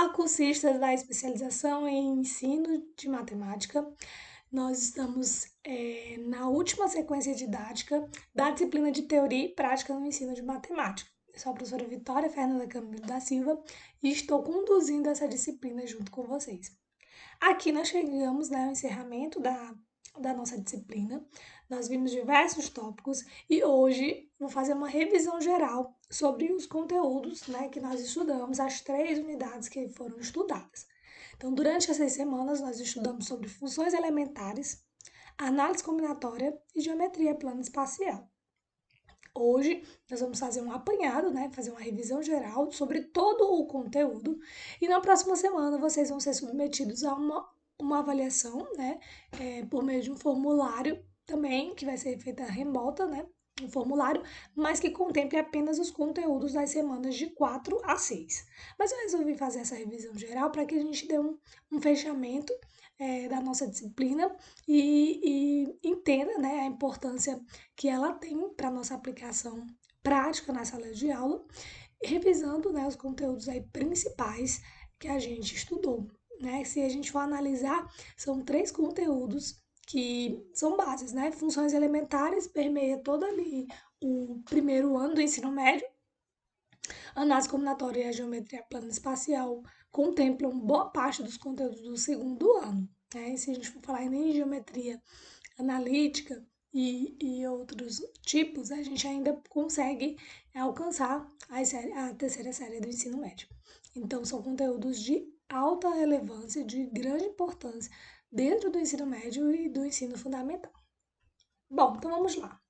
Olá, cursistas da especialização em ensino de matemática. Nós estamos na última sequência didática da disciplina de teoria e prática no ensino de matemática. Eu sou a professora Vitória Fernanda Camilo da Silva e estou conduzindo essa disciplina junto com vocês. Aqui nós chegamos, ao encerramento da nossa disciplina. Nós vimos diversos tópicos e hoje vou fazer uma revisão geral sobre os conteúdos, que nós estudamos, as 3 unidades que foram estudadas. Então, durante essas semanas, nós estudamos sobre funções elementares, análise combinatória e geometria plana espacial. Hoje nós vamos fazer um apanhado, fazer uma revisão geral sobre todo o conteúdo e na próxima semana vocês vão ser submetidos a uma avaliação, por meio de um formulário também, que vai ser feita remota, um formulário, mas que contemple apenas os conteúdos das semanas de 4 a 6. Mas eu resolvi fazer essa revisão geral para que a gente dê um fechamento da nossa disciplina e entenda, a importância que ela tem para a nossa aplicação prática na sala de aula, revisando, os conteúdos aí principais que a gente estudou. Se a gente for analisar, são 3 conteúdos que são bases, Funções elementares permeia todo ali o primeiro ano do ensino médio. Análise combinatória e a geometria plana espacial contemplam boa parte dos conteúdos do segundo ano. E se a gente for falar em geometria analítica e outros tipos, a gente ainda consegue alcançar a terceira série do ensino médio. Então, são conteúdos de alta relevância, de grande importância dentro do ensino médio e do ensino fundamental. Bom, então vamos lá.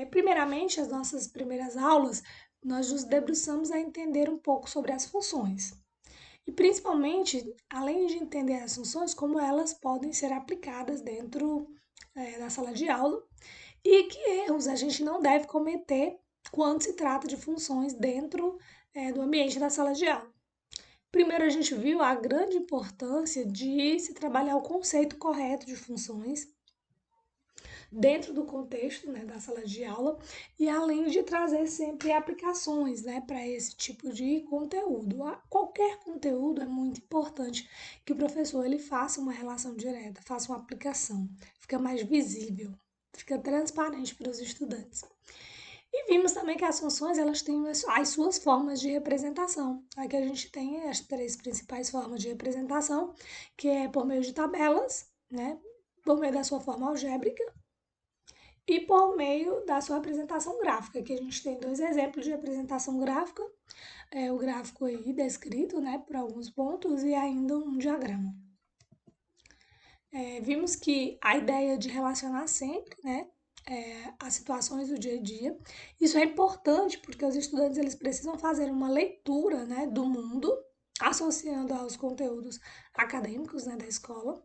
Primeiramente, as nossas primeiras aulas, nós nos debruçamos a entender um pouco sobre as funções. E principalmente, além de entender as funções, como elas podem ser aplicadas dentro da sala de aula e que erros a gente não deve cometer quando se trata de funções dentro do ambiente da sala de aula. Primeiro, a gente viu a grande importância de se trabalhar o conceito correto de funções dentro do contexto da sala de aula e além de trazer sempre aplicações para esse tipo de conteúdo. Qualquer conteúdo é muito importante que o professor ele faça uma relação direta, faça uma aplicação, fica mais visível, fica transparente para os estudantes. E vimos também que as funções elas têm as suas formas de representação. Aqui a gente tem as 3 principais formas de representação, que é por meio de tabelas, por meio da sua forma algébrica, e por meio da sua apresentação gráfica, que a gente tem 2 exemplos de apresentação gráfica, o gráfico aí descrito, por alguns pontos e ainda um diagrama. Vimos que a ideia de relacionar sempre, as situações do dia a dia, isso é importante porque os estudantes eles precisam fazer uma leitura, do mundo, associando aos conteúdos acadêmicos, da escola,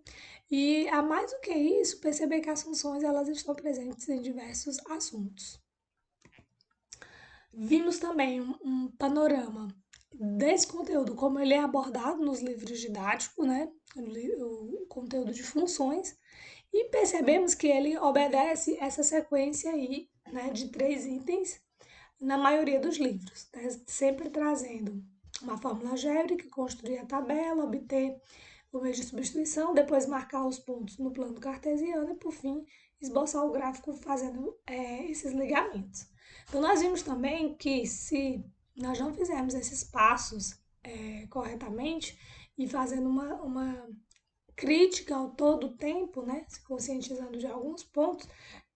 e a mais do que isso, perceber que as funções elas estão presentes em diversos assuntos. Vimos também um panorama desse conteúdo, como ele é abordado nos livros didáticos, o conteúdo de funções, e percebemos que ele obedece essa sequência aí, de 3 itens na maioria dos livros, sempre trazendo uma fórmula algébrica, construir a tabela, obter o meio de substituição, depois marcar os pontos no plano cartesiano e, por fim, esboçar o gráfico fazendo esses ligamentos. Então, nós vimos também que se nós não fizermos esses passos corretamente e fazendo uma crítica ao todo o tempo, se conscientizando de alguns pontos,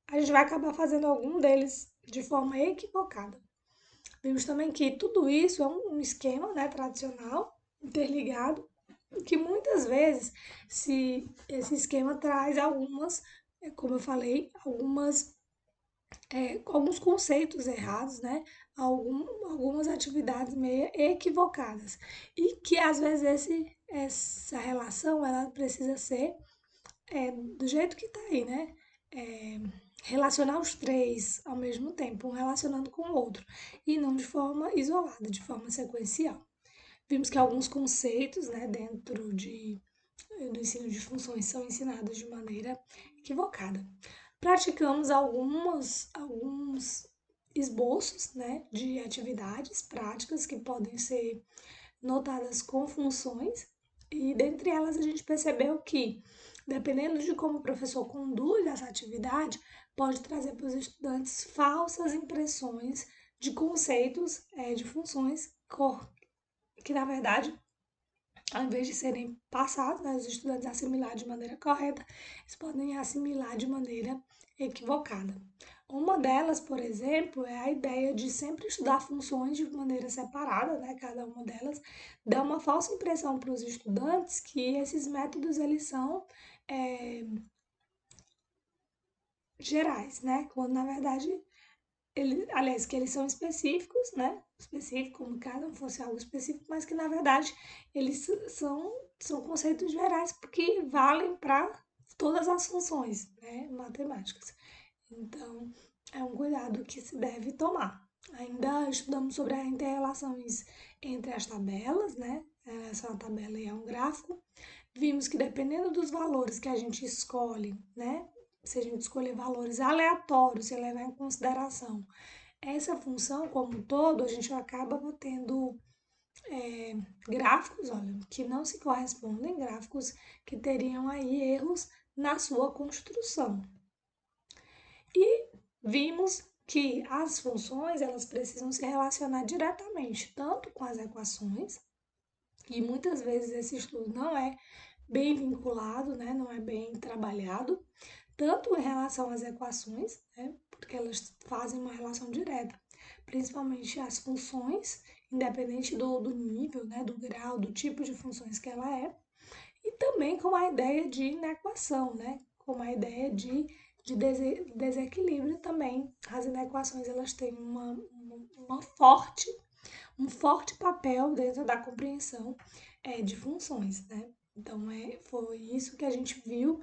a gente vai acabar fazendo algum deles de forma equivocada. Vimos também que tudo isso é um esquema tradicional, interligado, que muitas vezes esse esquema traz algumas, como eu falei, alguns conceitos errados, algumas atividades meio equivocadas. E que às vezes essa relação ela precisa ser do jeito que está aí, relacionar os 3 ao mesmo tempo, um relacionando com o outro, e não de forma isolada, de forma sequencial. Vimos que alguns conceitos dentro do ensino de funções são ensinados de maneira equivocada. Praticamos alguns esboços de atividades práticas que podem ser notadas com funções, e dentre elas a gente percebeu que, dependendo de como o professor conduz essa atividade, pode trazer para os estudantes falsas impressões de conceitos, de funções, que na verdade, ao invés de serem passados, né, os estudantes assimilar de maneira correta, eles podem assimilar de maneira equivocada. Uma delas, por exemplo, é a ideia de sempre estudar funções de maneira separada, né? Cada uma delas dá uma falsa impressão para os estudantes que esses métodos eles são gerais, né? Quando na verdade aliás, que eles são específicos, né? Específico, como cada um fosse algo específico, mas que na verdade eles são conceitos gerais que valem para todas as funções, né? Matemáticas. Então, é um cuidado que se deve tomar. Ainda estudamos sobre as interrelações entre as tabelas, né? Essa é uma tabela e é um gráfico. Vimos que dependendo dos valores que a gente escolhe, né? Se a gente escolher valores aleatórios, se levar em consideração essa função como um todo, a gente acaba tendo gráficos, olha, que não se correspondem, gráficos que teriam aí erros na sua construção. E vimos que as funções elas precisam se relacionar diretamente tanto com as equações, e muitas vezes esse estudo não é bem vinculado, né, não é bem trabalhado, tanto em relação às equações, né, porque elas fazem uma relação direta, principalmente as funções, independente do nível, né, do grau, do tipo de funções que ela é, e também com a ideia de inequação, né, com a ideia de desequilíbrio também. As inequações elas têm um forte papel dentro da compreensão de funções, né? Então, foi isso que a gente viu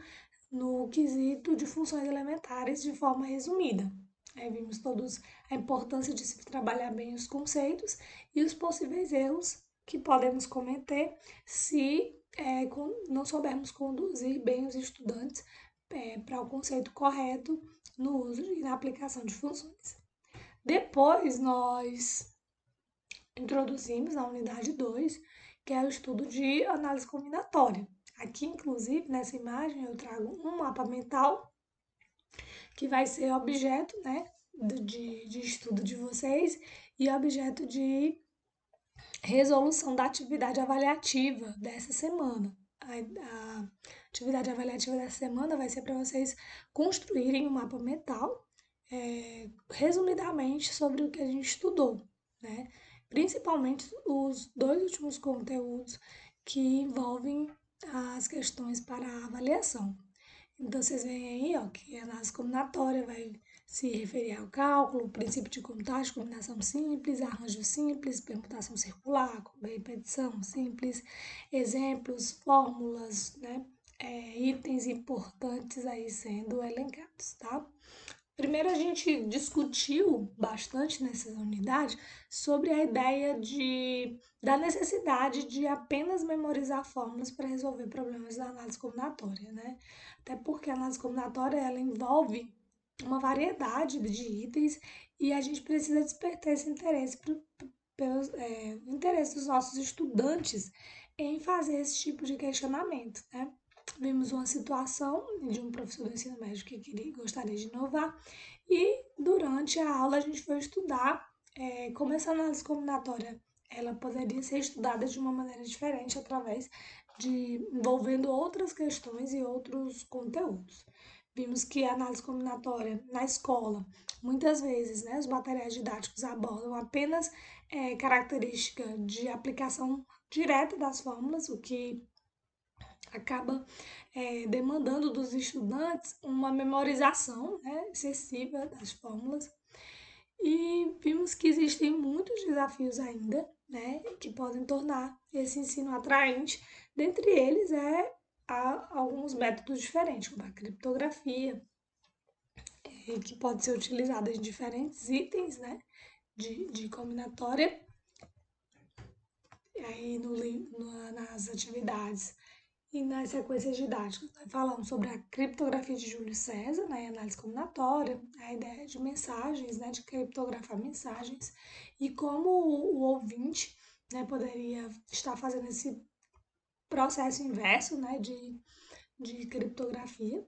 no quesito de funções elementares de forma resumida. Vimos todos a importância de se trabalhar bem os conceitos e os possíveis erros que podemos cometer se não soubermos conduzir bem os estudantes para o conceito correto no uso e na aplicação de funções. Depois, nós introduzimos na unidade 2, que é o estudo de análise combinatória. Aqui, inclusive, nessa imagem, eu trago um mapa mental que vai ser objeto, né, de estudo de vocês e objeto de resolução da atividade avaliativa dessa semana. A atividade avaliativa dessa semana vai ser para vocês construírem um mapa mental, resumidamente, sobre o que a gente estudou, né? Principalmente os dois últimos conteúdos que envolvem as questões para a avaliação. Então, vocês veem aí, ó, que a análise combinatória vai se referir ao cálculo, princípio de contagem, combinação simples, arranjo simples, permutação circular, repetição simples, exemplos, fórmulas, né? Itens importantes aí sendo elencados, tá? Primeiro, a gente discutiu bastante nessa unidade sobre a ideia da necessidade de apenas memorizar fórmulas para resolver problemas da análise combinatória, né? Até porque a análise combinatória ela envolve uma variedade de itens e a gente precisa despertar esse interesse pelos interesse dos nossos estudantes em fazer esse tipo de questionamento, né? Vimos uma situação de um professor do ensino médio que gostaria de inovar e durante a aula a gente foi estudar como essa análise combinatória ela poderia ser estudada de uma maneira diferente através de envolvendo outras questões e outros conteúdos. Vimos que a análise combinatória na escola, muitas vezes, né, os materiais didáticos abordam apenas característica de aplicação direta das fórmulas, o que acaba demandando dos estudantes uma memorização, né, excessiva das fórmulas. E vimos que existem muitos desafios ainda, né, que podem tornar esse ensino atraente. Dentre eles há alguns métodos diferentes, como a criptografia, que pode ser utilizada em diferentes itens, né, de combinatória. E aí nas atividades e nas sequências didáticas, nós falamos sobre a criptografia de Júlio César, né, análise combinatória, a ideia de mensagens, né, de criptografar mensagens, e como o ouvinte né, poderia estar fazendo esse processo inverso, né, de criptografia.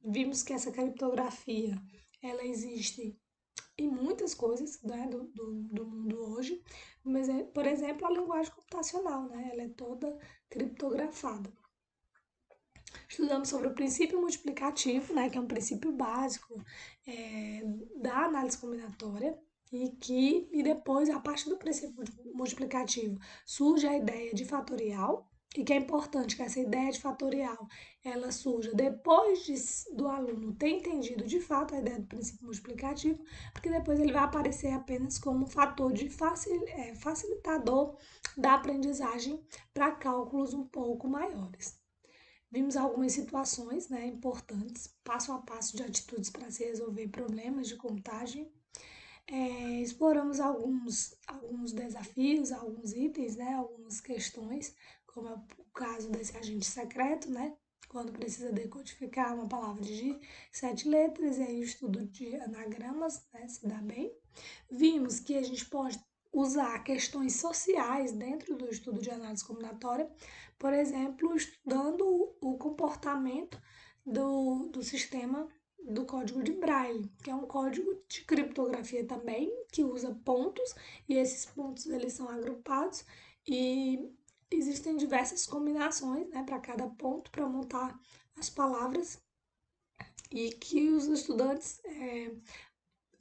Vimos que essa criptografia, ela existe em muitas coisas, né, do mundo hoje, mas por exemplo, a linguagem computacional, né, ela é toda criptografada. Estudamos sobre o princípio multiplicativo, né, que é um princípio básico da análise combinatória, e depois, a partir do princípio multiplicativo, surge a ideia de fatorial, e que é importante que essa ideia de fatorial ela surja depois do aluno ter entendido de fato a ideia do princípio multiplicativo, porque depois ele vai aparecer apenas como um fator de facilitador da aprendizagem para cálculos um pouco maiores. Vimos algumas situações, né, importantes, passo a passo de atitudes para se resolver problemas de contagem. Exploramos alguns desafios, alguns itens, né, algumas questões, como é o caso desse agente secreto, né, quando precisa decodificar uma palavra de 7 letras, e aí o estudo de anagramas, né, se dá bem. Vimos que a gente pode usar questões sociais dentro do estudo de análise combinatória, por exemplo, estudando o comportamento do sistema do código de Braille, que é um código de criptografia também, que usa pontos, e esses pontos eles são agrupados, e existem diversas combinações, né, para cada ponto, para montar as palavras, e que os estudantes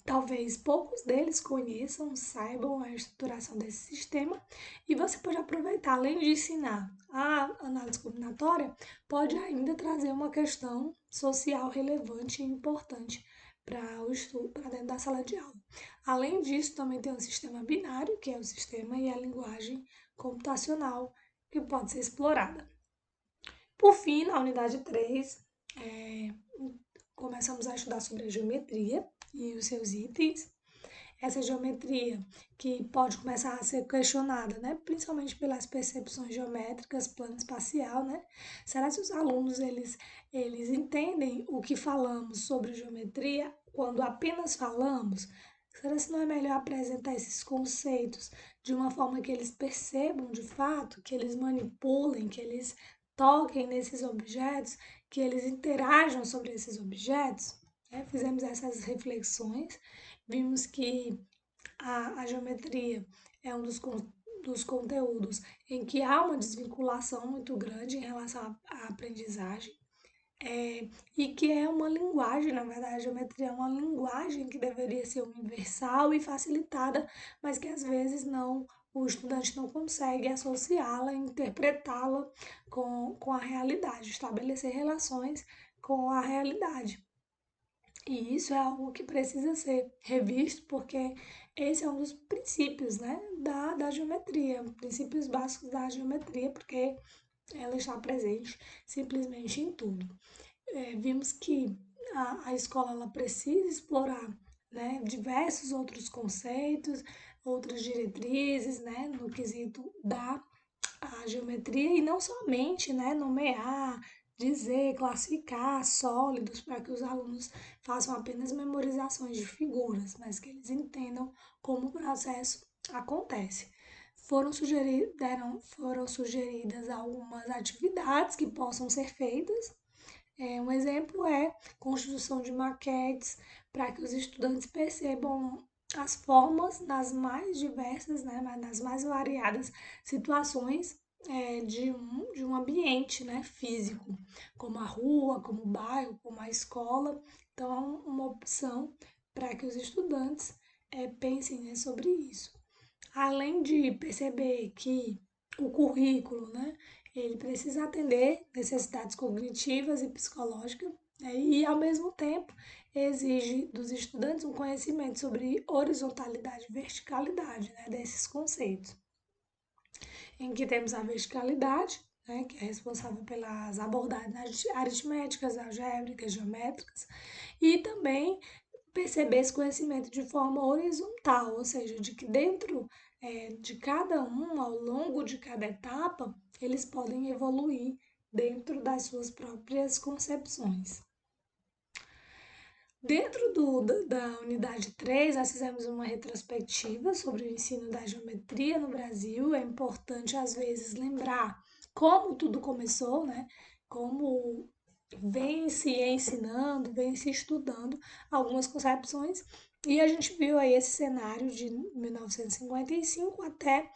talvez poucos deles conheçam, saibam a estruturação desse sistema, e você pode aproveitar, além de ensinar a análise combinatória, pode ainda trazer uma questão social relevante e importante para o estudo, para dentro da sala de aula. Além disso, também tem um sistema binário, que é o sistema e a linguagem computacional, que pode ser explorada. Por fim, na unidade 3, começamos a estudar sobre a geometria e os seus itens. Essa geometria que pode começar a ser questionada, né? Principalmente pelas percepções geométricas, plano espacial, né? Será que os alunos eles entendem o que falamos sobre geometria quando apenas falamos? Será que não é melhor apresentar esses conceitos de uma forma que eles percebam de fato, que eles manipulem, que eles toquem nesses objetos, que eles interajam sobre esses objetos? Fizemos essas reflexões, vimos que a geometria é um dos conteúdos em que há uma desvinculação muito grande em relação à aprendizagem, e que é uma linguagem, na verdade, a geometria é uma linguagem que deveria ser universal e facilitada, mas que às vezes não, o estudante não consegue associá-la, interpretá-la com a realidade, estabelecer relações com a realidade. E isso é algo que precisa ser revisto, porque esse é um dos princípios, né, da geometria, princípios básicos da geometria, porque ela está presente simplesmente em tudo. Vimos que a escola ela precisa explorar, né, diversos outros conceitos, outras diretrizes, né, no quesito da a geometria, e não somente, né, nomear, dizer, classificar sólidos para que os alunos façam apenas memorizações de figuras, mas que eles entendam como o processo acontece. Foram sugeridas algumas atividades que possam ser feitas. Um exemplo é construção de maquetes para que os estudantes percebam as formas nas mais diversas, né, nas mais variadas situações de um ambiente, né, físico, como a rua, como o bairro, como a escola. Então, é uma opção para que os estudantes pensem, né, sobre isso. Além de perceber que o currículo, né, ele precisa atender necessidades cognitivas e psicológicas, né, e, ao mesmo tempo, exige dos estudantes um conhecimento sobre horizontalidade e verticalidade, né, desses conceitos. Em que temos a verticalidade, né, que é responsável pelas abordagens aritméticas, algébricas, geométricas, e também perceber esse conhecimento de forma horizontal, ou seja, de que dentro de cada um, ao longo de cada etapa, eles podem evoluir dentro das suas próprias concepções. Dentro da unidade 3, nós fizemos uma retrospectiva sobre o ensino da geometria no Brasil. É importante, às vezes, lembrar como tudo começou, né? Como vem se ensinando, vem se estudando algumas concepções. E a gente viu aí esse cenário de 1955 até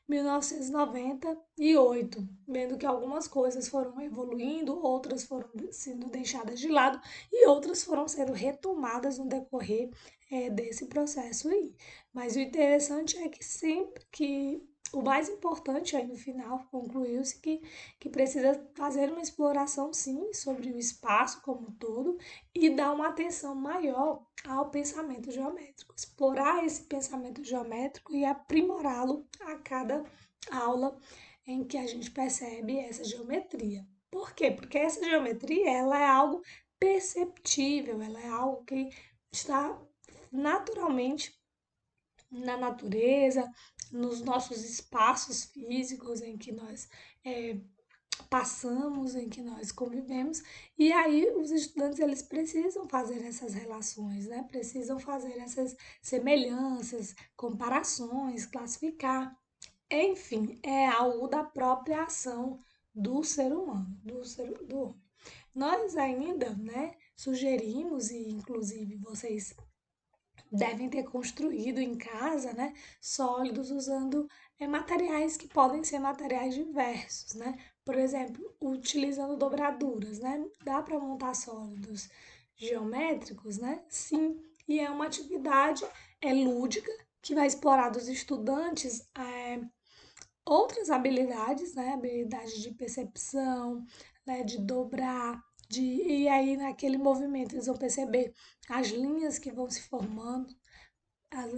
1998, vendo que algumas coisas foram evoluindo, outras foram sendo deixadas de lado e outras foram sendo retomadas no decorrer desse processo aí. Mas o interessante é que sempre que o mais importante aí no final concluiu-se que precisa fazer uma exploração sim sobre o espaço como um todo e dar uma atenção maior ao pensamento geométrico, explorar esse pensamento geométrico e aprimorá-lo a cada aula em que a gente percebe essa geometria. Por quê? Porque essa geometria ela é algo perceptível, ela é algo que está naturalmente na natureza, nos nossos espaços físicos em que nós passamos, em que nós convivemos, e aí os estudantes eles precisam fazer essas relações, né? Precisam fazer essas semelhanças, comparações, classificar. Enfim, é algo da própria ação do ser humano, do homem. Nós ainda, né, sugerimos, e inclusive vocês devem ter construído em casa, né, sólidos usando materiais que podem ser materiais diversos, né? Por exemplo, utilizando dobraduras, né? Dá para montar sólidos geométricos, né? Sim, e é uma atividade lúdica que vai explorar dos estudantes outras habilidades, né? Habilidade de percepção, né? De dobrar, e aí naquele movimento eles vão perceber as linhas que vão se formando, as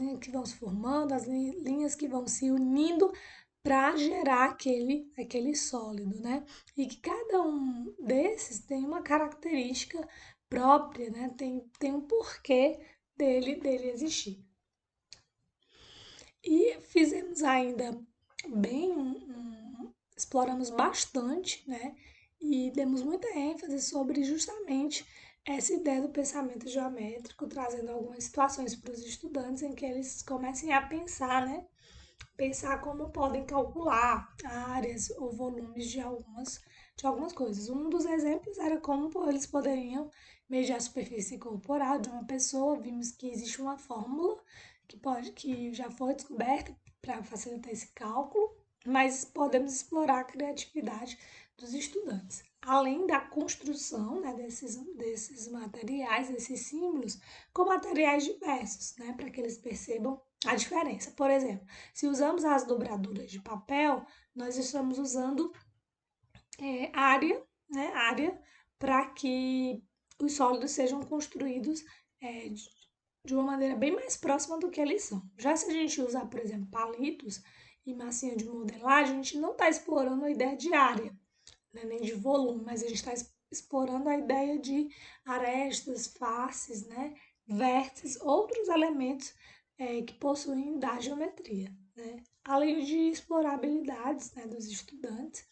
linhas que vão se unindo para gerar aquele sólido, né? E que cada um desses tem uma característica própria, né? Tem um porquê dele existir. E fizemos ainda bem, exploramos bastante, né? E demos muita ênfase sobre justamente essa ideia do pensamento geométrico, trazendo algumas situações para os estudantes em que eles comecem a pensar, né? Pensar como podem calcular áreas ou volumes de algumas coisas. Um dos exemplos era como eles poderiam medir a superfície corporal de uma pessoa. Vimos que existe uma fórmula que já foi descoberta para facilitar esse cálculo, mas podemos explorar a criatividade dos estudantes. Além da construção, né, desses materiais, desses símbolos, com materiais diversos, né, para que eles percebam a diferença. Por exemplo, se usamos as dobraduras de papel, nós estamos usando área, né, área para que os sólidos sejam construídos é, de uma maneira bem mais próxima do que eles são. Já se a gente usar, por exemplo, palitos e massinha de modelagem, a gente não está explorando a ideia de área, né, nem de volume, mas a gente está explorando a ideia de arestas, faces, né, vértices, outros elementos que possuem da geometria, né? Além de explorar habilidades, né, dos estudantes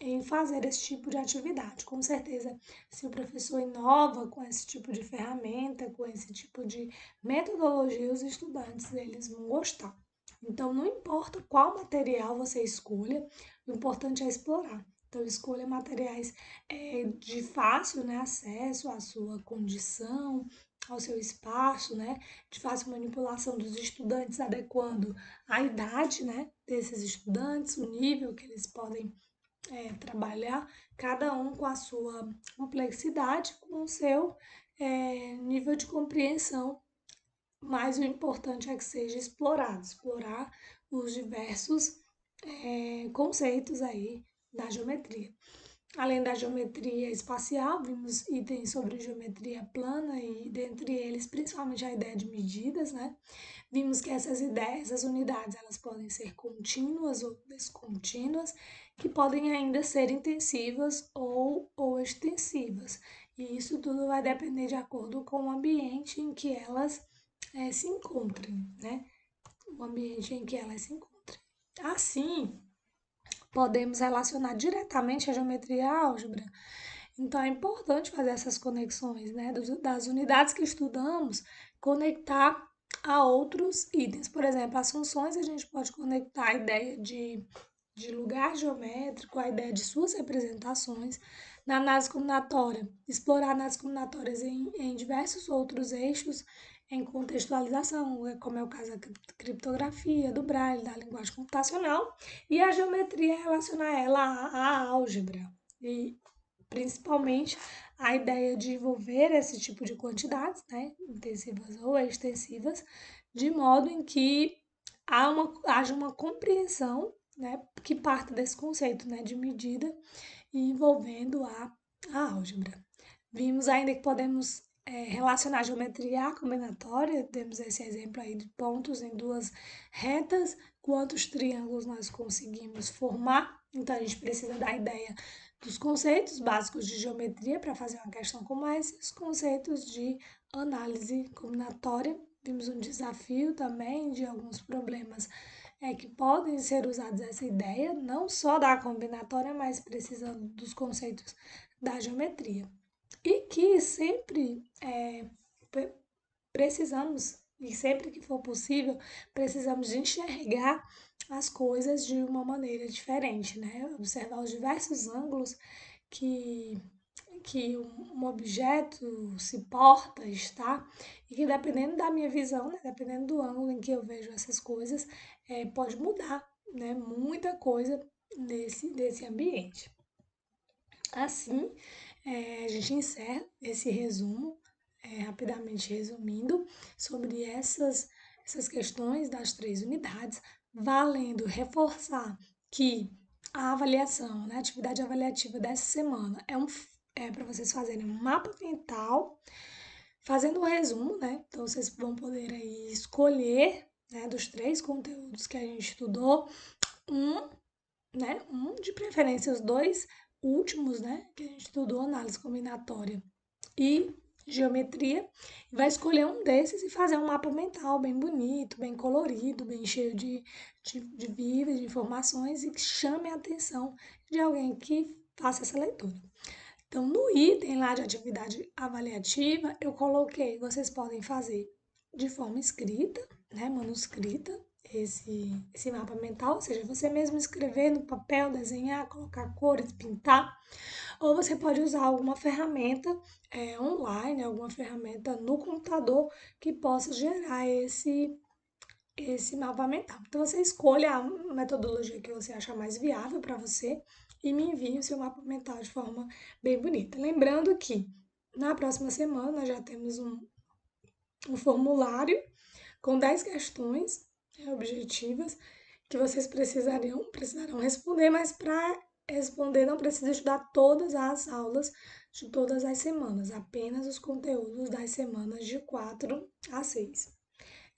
em fazer esse tipo de atividade. Com certeza, se o professor inova com esse tipo de ferramenta, com esse tipo de metodologia, os estudantes eles vão gostar. Então, não importa qual material você escolha, o importante é explorar. Então, escolha materiais de fácil, né, acesso à sua condição, ao seu espaço, né, de fácil manipulação dos estudantes, adequando a idade, né, desses estudantes, o nível que eles podem trabalhar, cada um com a sua complexidade, com o seu nível de compreensão, mas o importante é que seja explorado, explorar os diversos conceitos aí da geometria. Além da geometria espacial, vimos itens sobre geometria plana e dentre eles principalmente a ideia de medidas, né? Vimos que essas ideias, essas unidades, elas podem ser contínuas ou descontínuas, que podem ainda ser intensivas ou extensivas. E isso tudo vai depender de acordo com o ambiente em que elas se encontrem, né? O ambiente em que elas se encontrem. Assim, podemos relacionar diretamente a geometria e a álgebra. Então, é importante fazer essas conexões, né? Das unidades que estudamos, conectar a outros itens. Por exemplo, as funções a gente pode conectar a ideia de lugar geométrico, a ideia de suas representações. Na análise combinatória, explorar análises combinatórias em diversos outros eixos em contextualização, como é o caso da criptografia, do Braille, da linguagem computacional, e a geometria relacionar ela à álgebra. E principalmente a ideia de envolver esse tipo de quantidades, né, intensivas ou extensivas, de modo em que haja uma compreensão, né, que parte desse conceito, né, de medida e envolvendo a álgebra. Vimos ainda que podemos relacionar a geometria combinatória, temos esse exemplo aí de pontos em duas retas, quantos triângulos nós conseguimos formar. Então, a gente precisa da ideia dos conceitos básicos de geometria para fazer uma questão como essa, e os conceitos de análise combinatória. Vimos um desafio também de alguns problemas que podem ser usados essa ideia, não só da combinatória, mas precisando dos conceitos da geometria. E que sempre precisamos, e sempre que for possível, precisamos de enxergar as coisas de uma maneira diferente, né? Observar os diversos ângulos que um objeto se porta, está, e que dependendo da minha visão, né, dependendo do ângulo em que eu vejo essas coisas, pode mudar, né, muita coisa nesse ambiente. Assim, a gente encerra esse resumo, rapidamente resumindo, sobre essas questões das 3 unidades, valendo reforçar que a avaliação, né, a atividade avaliativa dessa semana é para vocês fazerem um mapa mental, fazendo um resumo, né? Então vocês vão poder aí escolher, né, dos 3 conteúdos que a gente estudou, um, né, de preferência os 2 últimos, né, que a gente estudou, análise combinatória e geometria, e vai escolher um desses e fazer um mapa mental bem bonito, bem colorido, bem cheio de vivas, de informações e que chame a atenção de alguém que faça essa leitura. Então, no item lá de atividade avaliativa, eu coloquei, vocês podem fazer de forma escrita, né, manuscrita, esse mapa mental, ou seja, você mesmo escrever no papel, desenhar, colocar cores, pintar, ou você pode usar alguma ferramenta online, alguma ferramenta no computador que possa gerar esse mapa mental. Então, você escolha a metodologia que você achar mais viável para você e me envie o seu mapa mental de forma bem bonita. Lembrando que na próxima semana nós já temos um formulário com 10 questões objetivas que vocês precisarão responder, mas para responder não precisa estudar todas as aulas de todas as semanas, apenas os conteúdos das semanas de 4 a 6.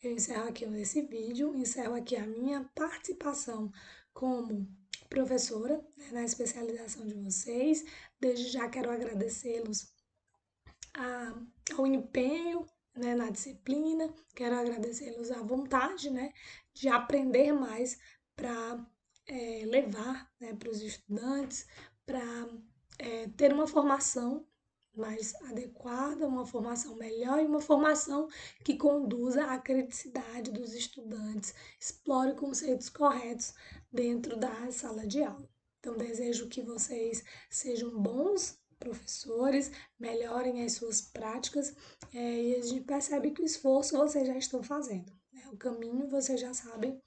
Eu encerro aqui esse vídeo, encerro aqui a minha participação como professora, né, na especialização de vocês. Desde já quero agradecê-los ao empenho, né, na disciplina, quero agradecê-los à vontade, né, de aprender mais para levar, né, para os estudantes, para ter uma formação mais adequada, uma formação melhor e uma formação que conduza à criticidade dos estudantes, explore conceitos corretos dentro da sala de aula. Então, desejo que vocês sejam bons professores, melhorem as suas práticas e a gente percebe que o esforço vocês já estão fazendo, né? O caminho vocês já sabem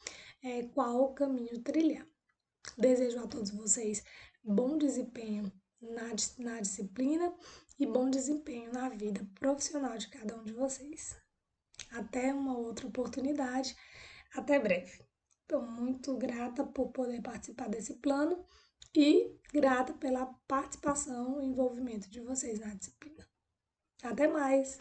qual o caminho trilhar. Desejo a todos vocês bom desempenho na disciplina e bom desempenho na vida profissional de cada um de vocês. Até uma outra oportunidade, até breve. Estou muito grata por poder participar desse plano e grata pela participação e envolvimento de vocês na disciplina. Até mais!